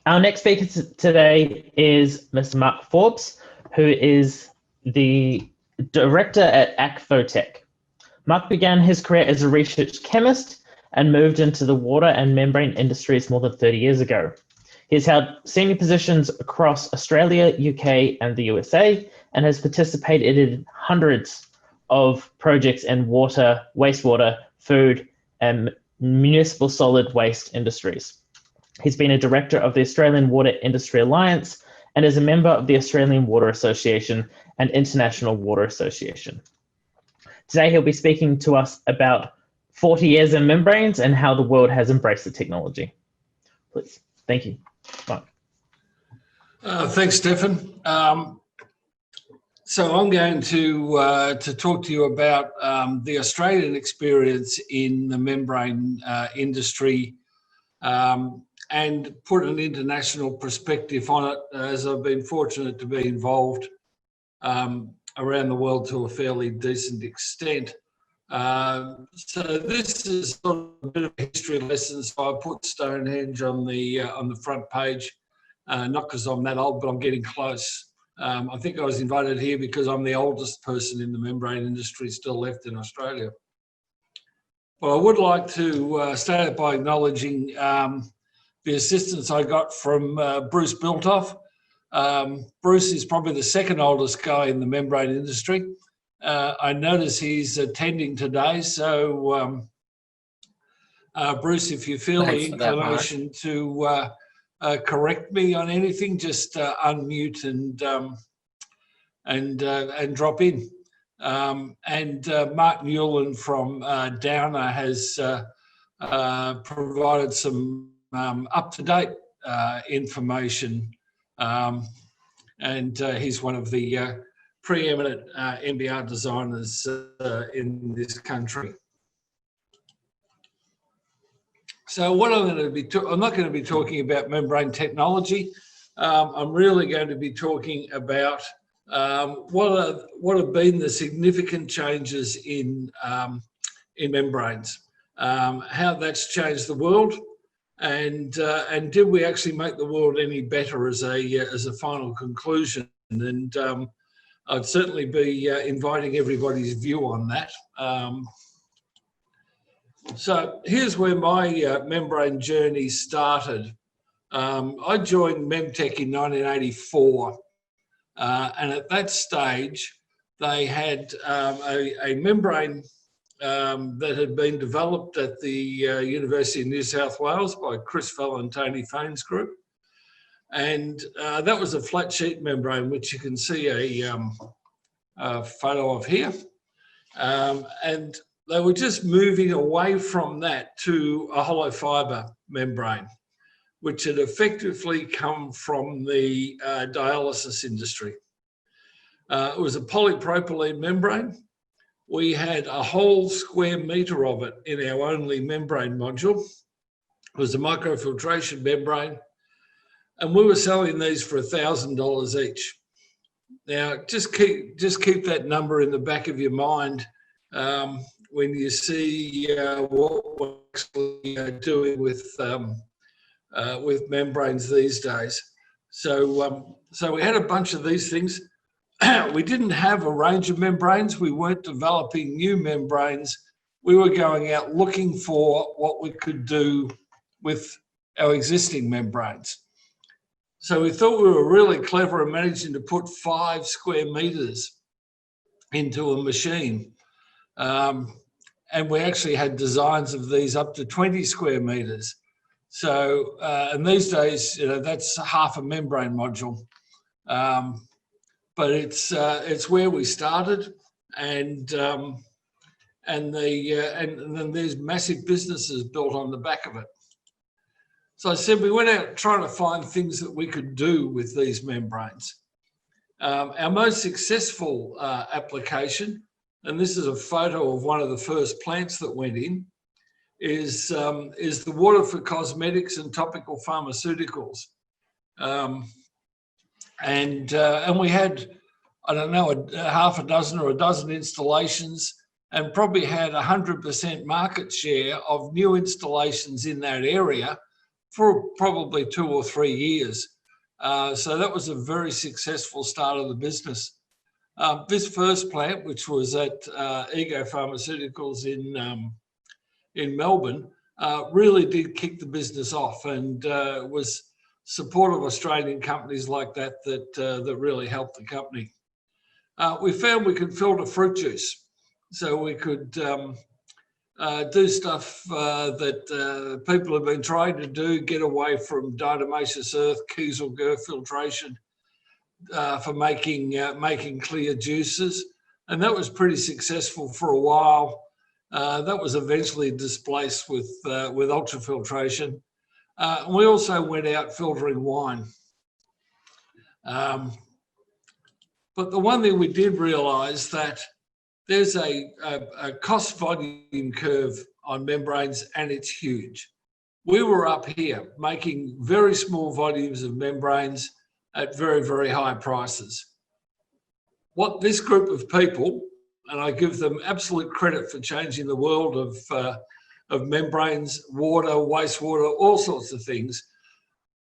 Our next speaker today is Mr. Mark Forbes, who is the director at Acvotech. Mark began his career as a research chemist and moved into the water and membrane industries more than 30 years ago. He has held senior positions across Australia, UK, and the USA, and has participated in hundreds of projects in water, wastewater, food, and municipal solid waste industries. He's been a director of the Australian Water Industry Alliance and is a member of the Australian Water Association and International Water Association. Today, he'll be speaking to us about 40 years in membranes and how the world has embraced the technology. Please. Thank you. Mark. Thanks, Stefan. So I'm going to talk to you about the Australian experience in the membrane industry and put an international perspective on it, as I've been fortunate to be involved around the world to a fairly decent extent. So this is sort of a bit of a history lesson. So I put Stonehenge on the front page, not because I'm that old, but I'm getting close. I think I was invited here because I'm the oldest person in the membrane industry still left in Australia. But I would like to start out by acknowledging the assistance I got from Bruce Biltoff. Bruce is probably the second oldest guy in the membrane industry. I notice he's attending today, so Bruce, if you feel the inclination to correct me on anything, just unmute and drop in. And Mark Newland from Downer has provided some up-to-date information, and he's one of the preeminent MBR designers in this country. So what I'm going to be, I'm not going to be talking about membrane technology. I'm really going to be talking about what have been the significant changes in membranes, how that's changed the world, and did we actually make the world any better as a final conclusion? And I'd certainly be inviting everybody's view on that. So here's where my membrane journey started. I joined Memtech in 1984, and at that stage, they had a membrane that had been developed at the University of New South Wales by Chris Fell and Tony Fane's group. And that was a flat sheet membrane, which you can see a photo of here. And they were just moving away from that to a hollow fibre membrane, which had effectively come from the dialysis industry. It was a polypropylene membrane. We had a whole square metre of it in our only membrane module. It was a microfiltration membrane, and we were selling these for $1,000 each. Now, just keep that number in the back of your mind when you see what we're actually doing with membranes these days. So we had a bunch of these things. We didn't have a range of membranes. We weren't developing new membranes. We were going out looking for what we could do with our existing membranes. So we thought we were really clever in managing to put 5 square metres into a machine. And we actually had designs of these up to 20 square metres. So, and these days, you know, that's half a membrane module. But it's where we started, and then there's massive businesses built on the back of it. So I said we went out trying to find things that we could do with these membranes. Our most successful application, and this is a photo of one of the first plants that went in, is the water for cosmetics and topical pharmaceuticals. And we had, I don't know, half a dozen or a dozen installations, and probably had 100% market share of new installations in that area for probably 2 or 3 years. So that was a very successful start of the business. This first plant, which was at Ego Pharmaceuticals in Melbourne, really did kick the business off, and was support of Australian companies like that really helped the company. We found we could filter fruit juice, so we could do stuff that people have been trying to do, get away from diatomaceous earth, Kieselguhr filtration for making clear juices, and that was pretty successful for a while. That was eventually displaced with ultrafiltration. We also went out filtering wine. But the one thing we did realise that there's a cost volume curve on membranes, and it's huge. We were up here making very small volumes of membranes at very, very high prices. What this group of people, and I give them absolute credit for changing the world of membranes, water, wastewater, all sorts of things,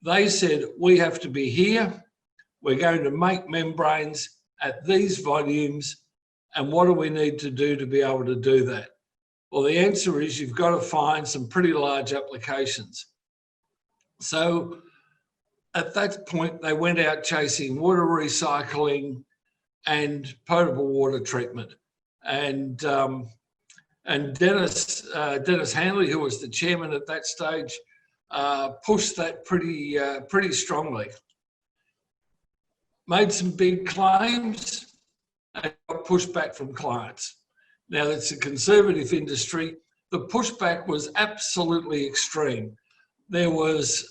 they said, we have to be here, we're going to make membranes at these volumes, and what do we need to do to be able to do that? Well, the answer is you've got to find some pretty large applications. So at that point, they went out chasing water recycling and potable water treatment. And Dennis Hanley, who was the chairman at that stage, pushed that pretty strongly. Made some big claims and got pushback from clients. Now, it's a conservative industry. The pushback was absolutely extreme. There was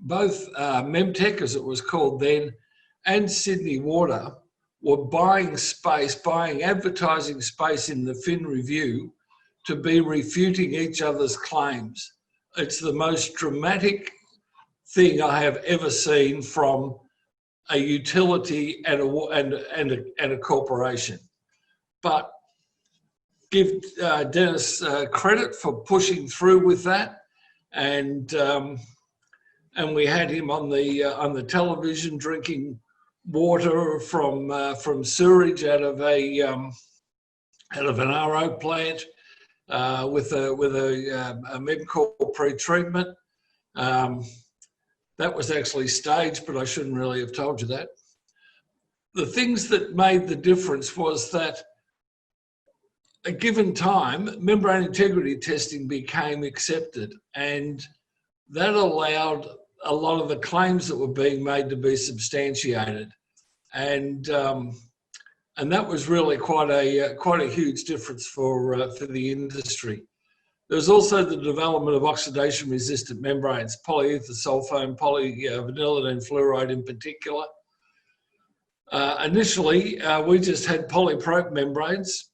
both Memtech, as it was called then, and Sydney Water were buying space, buying advertising space in the Fin Review to be refuting each other's claims. It's the most dramatic thing I have ever seen from a utility and a corporation. But give Dennis credit for pushing through with that, and we had him on the television drinking water from sewerage out of an RO plant with a Memcorp pre-treatment. That was actually staged, but I shouldn't really have told you that. The things that made the difference was that a given time, membrane integrity testing became accepted, and that allowed a lot of the claims that were being made to be substantiated, and that was really quite a huge difference for the industry. There's also the development of oxidation-resistant membranes, polyether sulfone, polyvanillidine fluoride in particular. Initially, we just had polyprop membranes.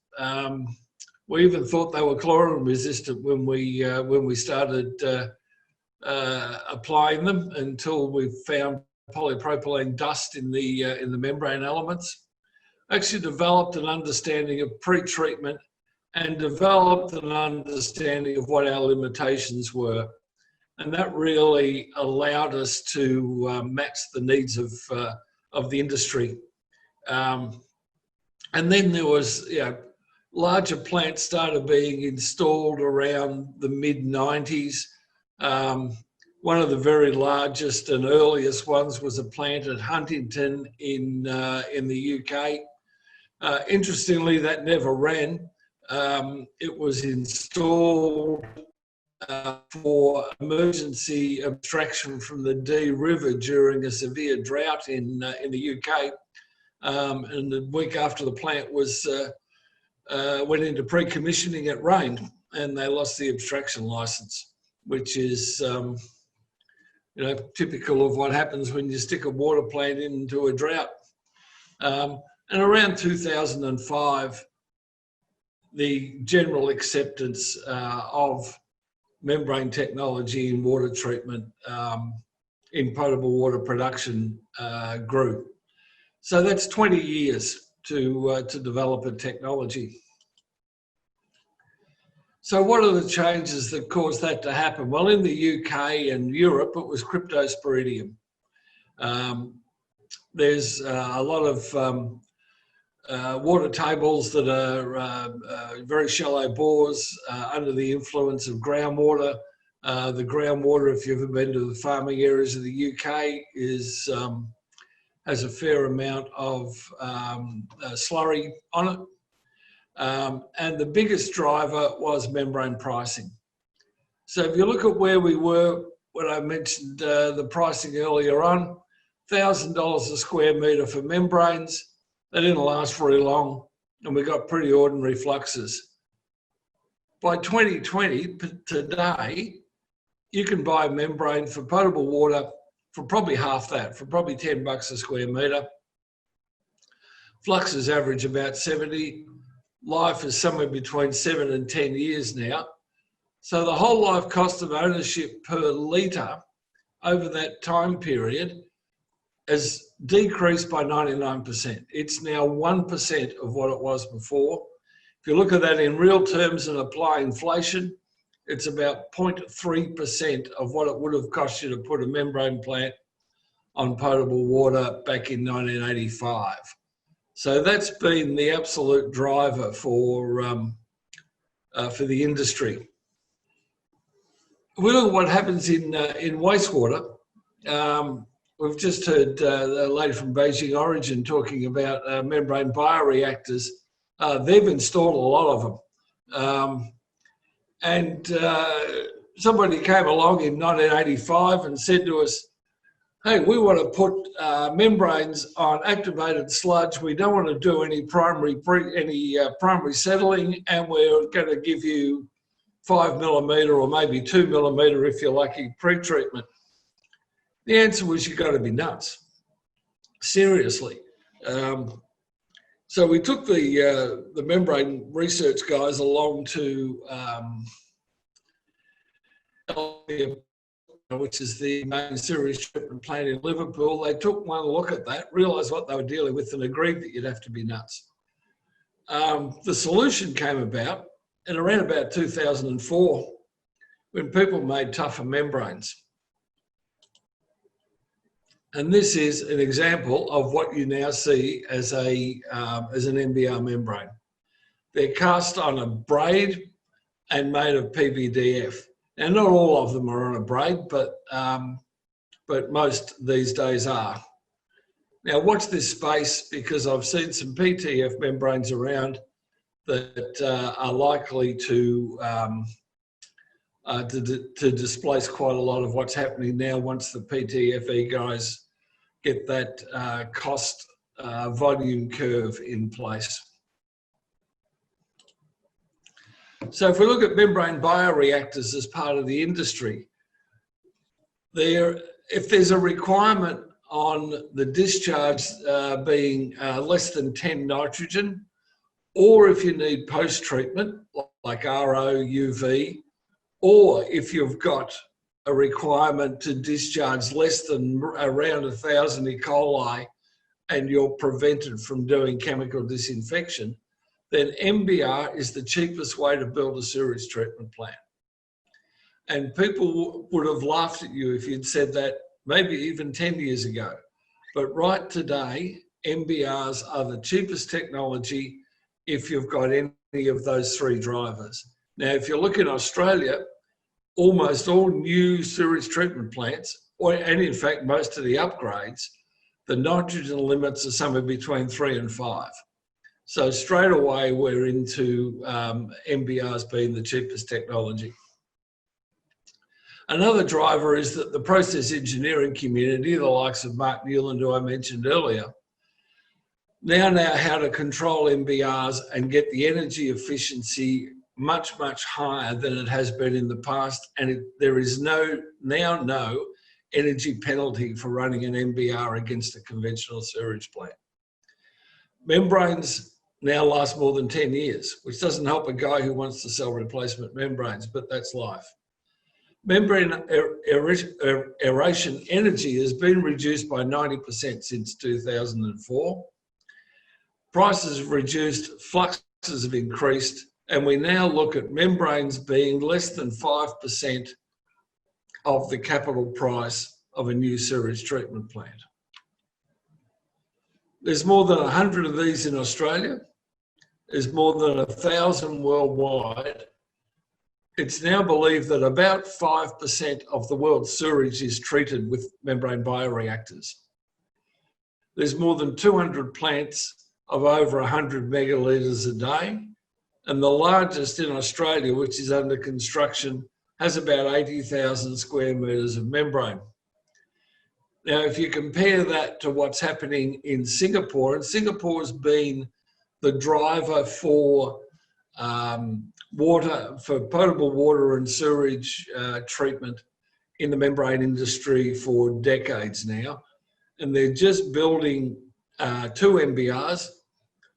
We even thought they were chlorine-resistant when we started applying them, until we found polypropylene dust in the membrane elements. Actually developed an understanding of pre-treatment and developed an understanding of what our limitations were. And that really allowed us to match the needs of the industry. And then there was, larger plants started being installed around the mid-90s. One of the very largest and earliest ones was a plant at Huntington in the UK. Interestingly, that never ran. It was installed for emergency abstraction from the Dee River during a severe drought in the UK. And the week after the plant was went into pre-commissioning, it rained, and they lost the abstraction license, which is typical of what happens when you stick a water plant into a drought. And around 2005, the general acceptance of membrane technology in water treatment in potable water production grew. So that's 20 years to develop a technology. So what are the changes that caused that to happen? Well, in the UK and Europe, it was cryptosporidium. There's a lot of water tables that are very shallow bores under the influence of groundwater. The groundwater, if you've ever been to the farming areas of the UK, has a fair amount of slurry on it. And the biggest driver was membrane pricing. So if you look at where we were when I mentioned the pricing earlier on, $1,000 a square metre for membranes. They didn't last very long, and we got pretty ordinary fluxes. By 2020, today, you can buy a membrane for potable water for probably half that, for probably $10 a square metre. Fluxes average about 70. Life is somewhere between 7 and 10 years now. So the whole life cost of ownership per litre over that time period has decreased by 99%. It's now 1% of what it was before. If you look at that in real terms and apply inflation, it's about 0.3% of what it would have cost you to put a membrane plant on potable water back in 1985. So that's been the absolute driver for the industry. We look at what happens in wastewater. We've just heard a lady from Beijing Origin talking about membrane bioreactors. They've installed a lot of them. And somebody came along in 1985 and said to us, hey, we want to put membranes on activated sludge. We don't want to do any primary settling, and we're going to give you 5 millimetre or maybe 2 millimetre if you're lucky pre-treatment. The answer was, you've got to be nuts. Seriously. So we took the membrane research guys along to which is the main sewage treatment plant in Liverpool. They took one look at that, realised what they were dealing with, and agreed that you'd have to be nuts. The solution came about in around about 2004 when people made tougher membranes. And this is an example of what you now see as an MBR membrane. They're cast on a braid and made of PVDF. Now, not all of them are on a braid, but most these days are. Now, watch this space, because I've seen some PTF membranes around that are likely to displace quite a lot of what's happening now once the PTFE guys get that cost volume curve in place. So if we look at membrane bioreactors as part of the industry, if there's a requirement on the discharge being less than 10 nitrogen, or if you need post-treatment like RO, UV, or if you've got a requirement to discharge less than around 1,000 E. coli and you're prevented from doing chemical disinfection, then MBR is the cheapest way to build a sewage treatment plant. And people would have laughed at you if you'd said that maybe even 10 years ago. But right today, MBRs are the cheapest technology if you've got any of those three drivers. Now, if you look in Australia, almost all new sewage treatment plants, and in fact most of the upgrades, the nitrogen limits are somewhere between 3 and 5. So straight away we're into MBRs being the cheapest technology. Another driver is that the process engineering community, the likes of Mark Newland, who I mentioned earlier, now know how to control MBRs and get the energy efficiency much, much higher than it has been in the past. And there is now no energy penalty for running an MBR against a conventional sewage plant. Membranes now last more than 10 years, which doesn't help a guy who wants to sell replacement membranes, but that's life. Membrane aeration energy has been reduced by 90% since 2004. Prices have reduced, fluxes have increased, And we now look at membranes being less than 5% of the capital price of a new sewage treatment plant. There's more than 100 of these in Australia. There's more than 1,000 worldwide. It's now believed that about 5% of the world's sewage is treated with membrane bioreactors. There's more than 200 plants of over 100 megalitres a day. And the largest in Australia, which is under construction, has about 80,000 square metres of membrane. Now, if you compare that to what's happening in Singapore, and Singapore's been the driver for potable water and sewerage treatment in the membrane industry for decades now. And they're just building 2 MBRs,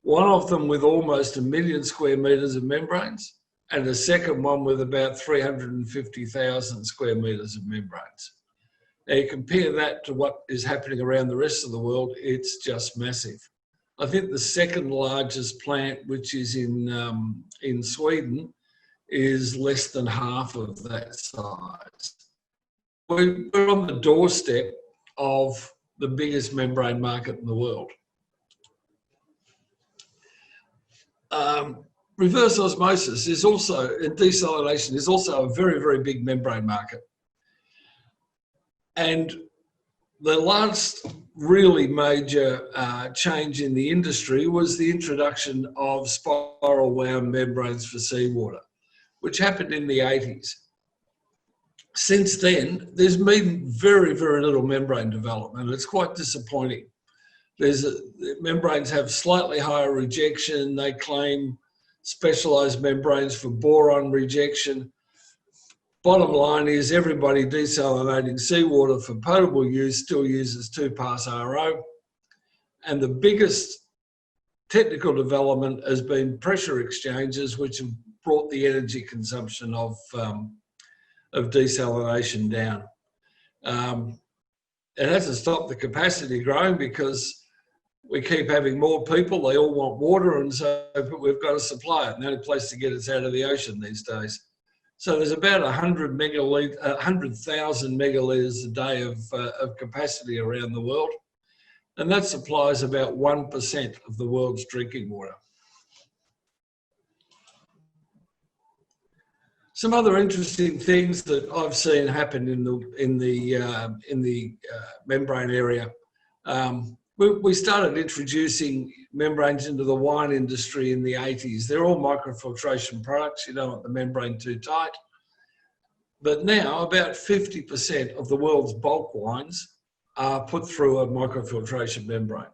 one of them with almost 1 million square metres of membranes, and a second one with about 350,000 square metres of membranes. Now you compare that to what is happening around the rest of the world, it's just massive. I think the second largest plant, which is in Sweden, is less than half of that size. We're on the doorstep of the biggest membrane market in the world. Reverse osmosis is also, and desalination is also a very, very big membrane market. And the last really major change in the industry was the introduction of spiral wound membranes for seawater, which happened in the 80s. Since then, there's been very, very little membrane development. It's quite disappointing. Membranes have slightly higher rejection. They claim specialized membranes for boron rejection. Bottom line is everybody desalinating seawater for potable use still uses 2-pass RO. And the biggest technical development has been pressure exchangers, which have brought the energy consumption of desalination down. It hasn't stopped the capacity growing because we keep having more people, they all want water, and so we've got to supply it. And the only place to get it's out of the ocean these days. So there's about 100,000 megalitres a day of capacity around the world. And that supplies about 1% of the world's drinking water. Some other interesting things that I've seen happen in the membrane area. We started introducing membranes into the wine industry in the 80s. They're all microfiltration products. You don't want the membrane too tight. But now about 50% of the world's bulk wines are put through a microfiltration membrane.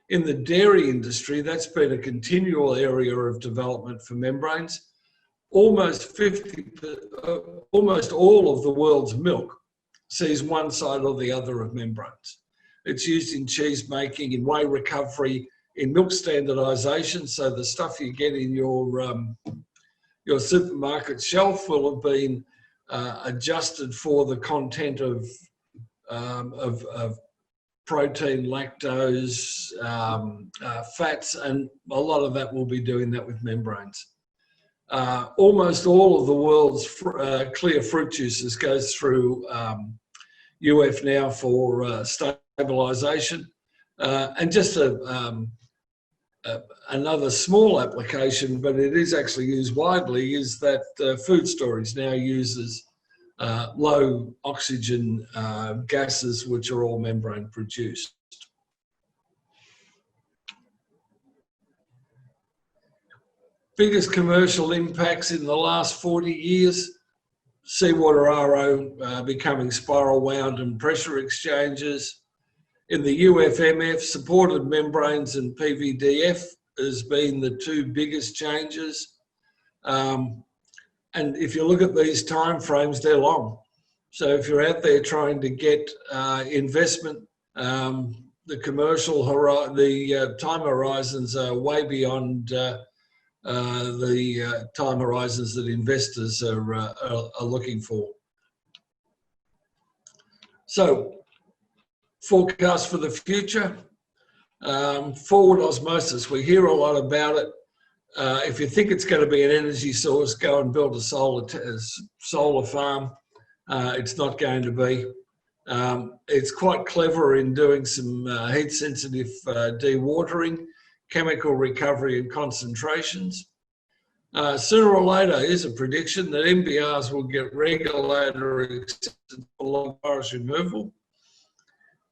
In the dairy industry, that's been a continual area of development for membranes. Almost all of the world's milk sees one side or the other of membranes. It's used in cheese making, in whey recovery, in milk standardization. So the stuff you get in your supermarket shelf will have been adjusted for the content of protein, lactose, fats, and a lot of that will be doing that with membranes. Almost all of the world's clear fruit juices goes through UF now for stabilization. And just another small application, but it is actually used widely, is that food storage now uses low oxygen gases, which are all membrane produced. Biggest commercial impacts in the last 40 years, seawater RO becoming spiral wound and pressure exchangers. In the UFMF, supported membranes and PVDF has been the two biggest changes. And if you look at these timeframes, they're long. So if you're out there trying to get investment, the commercial time horizons are way beyond the time horizons that investors are looking for. So, forecast for the future. Forward osmosis, we hear a lot about it. If you think it's going to be an energy source, go and build a solar farm. It's not going to be. It's quite clever in doing some heat-sensitive dewatering, chemical recovery and concentrations. Sooner or later, here's a prediction that MBRs will get regulatory acceptance for long forest removal.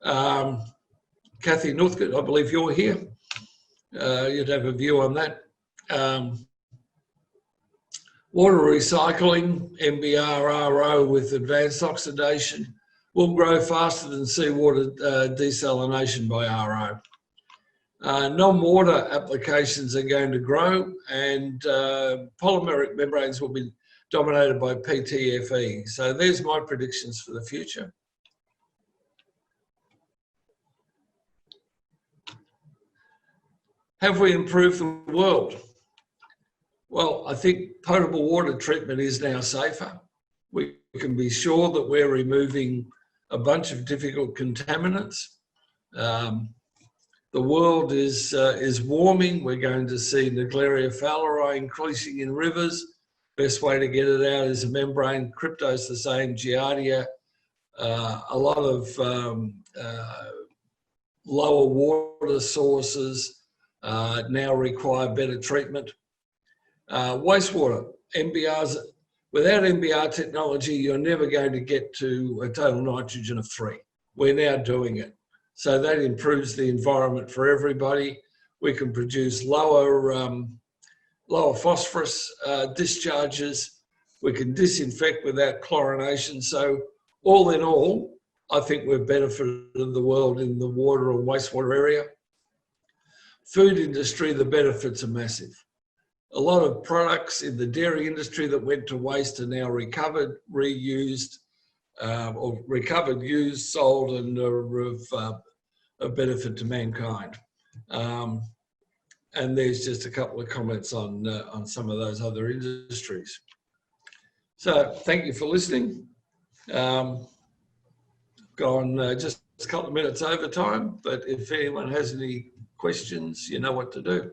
Kathy Northcote, I believe you're here. You'd have a view on that. Water recycling, MBR, RO with advanced oxidation will grow faster than seawater desalination by RO. Non-water applications are going to grow, and polymeric membranes will be dominated by PTFE. So there's my predictions for the future. Have we improved the world? Well, I think potable water treatment is now safer. We can be sure that we're removing a bunch of difficult contaminants. The world is warming. We're going to see Naegleria fowleri increasing in rivers. Best way to get it out is a membrane. Crypto's the same, Giardia. A lot of lower water sources now require better treatment. Wastewater, MBRs, without MBR technology, you're never going to get to a total nitrogen of 3. We're now doing it. So that improves the environment for everybody. We can produce lower phosphorus discharges. We can disinfect without chlorination. So all in all, I think we've benefited the world in the water and wastewater area. Food industry, the benefits are massive. A lot of products in the dairy industry that went to waste are now recovered, reused, or recovered, used, sold, and are of benefit to mankind. And there's just a couple of comments on some of those other industries. So thank you for listening. Gone just a couple of minutes over time, but if anyone has any questions, you know what to do.